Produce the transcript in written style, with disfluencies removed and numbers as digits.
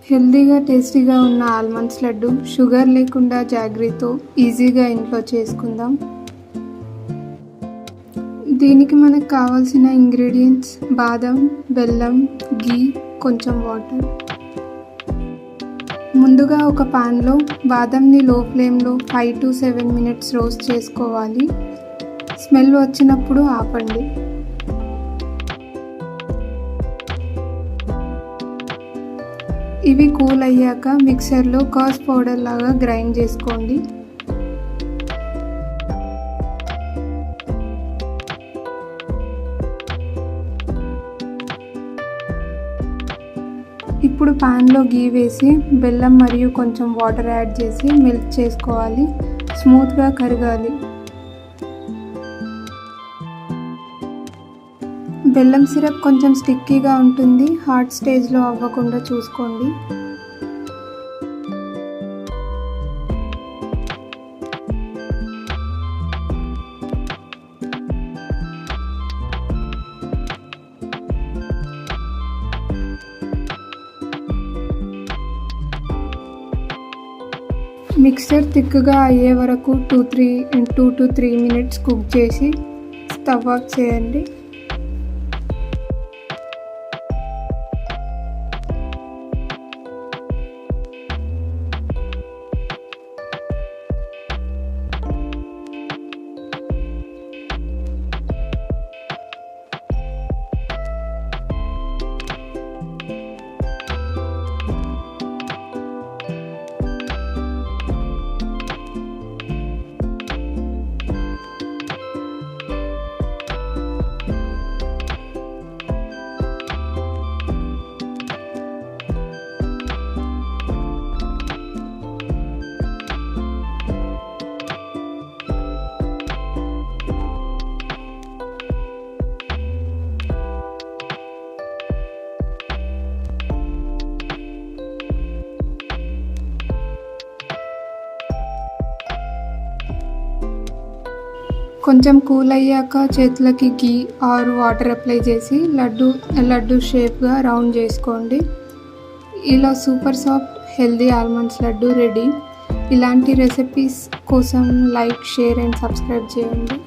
హెల్తీగా టేస్టీగా ఉన్న ఆల్మండ్స్ లడ్డు షుగర్ లేకుండా జాగ్రీతో ఈజీగా ఇంట్లో చేసుకుందాం. దీనికి మనకు కావాల్సిన ఇంగ్రీడియంట్స్ బాదం, బెల్లం, ఘీ, కొంచెం వాటర్. ముందుగా ఒక పాన్లో బాదంని లో ఫ్లేమ్లో 5 to 7 minutes రోస్ట్ చేసుకోవాలి. స్మెల్ వచ్చినప్పుడు ఆపండి. ఇవి కూల్ అయ్యాక మిక్సర్లో కర్డ్ పౌడర్ లాగా గ్రైండ్ చేసుకోండి. ఇప్పుడు పాన్లో గీ వేసి బెల్లం మరియు కొంచెం వాటర్ యాడ్ చేసి మిల్క్ చేసుకోవాలి. స్మూత్గా కరగాలి. బెల్లం సిరప్ కొంచెం స్టిక్కీగా ఉంటుంది. హాట్ స్టేజ్లో అవ్వకుండా చూసుకోండి. మిక్సర్ థిక్గా అయ్యే వరకు 2 to 3 minutes కుక్ చేసి స్టవ్ ఆఫ్ చేయండి. కొంచెం కూల్ అయ్యాక చేతులకి ఘీ ఆర్ వాటర్ అప్లై చేసి లడ్డు షేప్గా రౌండ్ చేసుకోండి. ఇలా super soft healthy almonds laddu ready. ఇలాంటి రెసిపీస్ కోసం లైక్, షేర్ అండ్ సబ్స్క్రైబ్ చేయండి.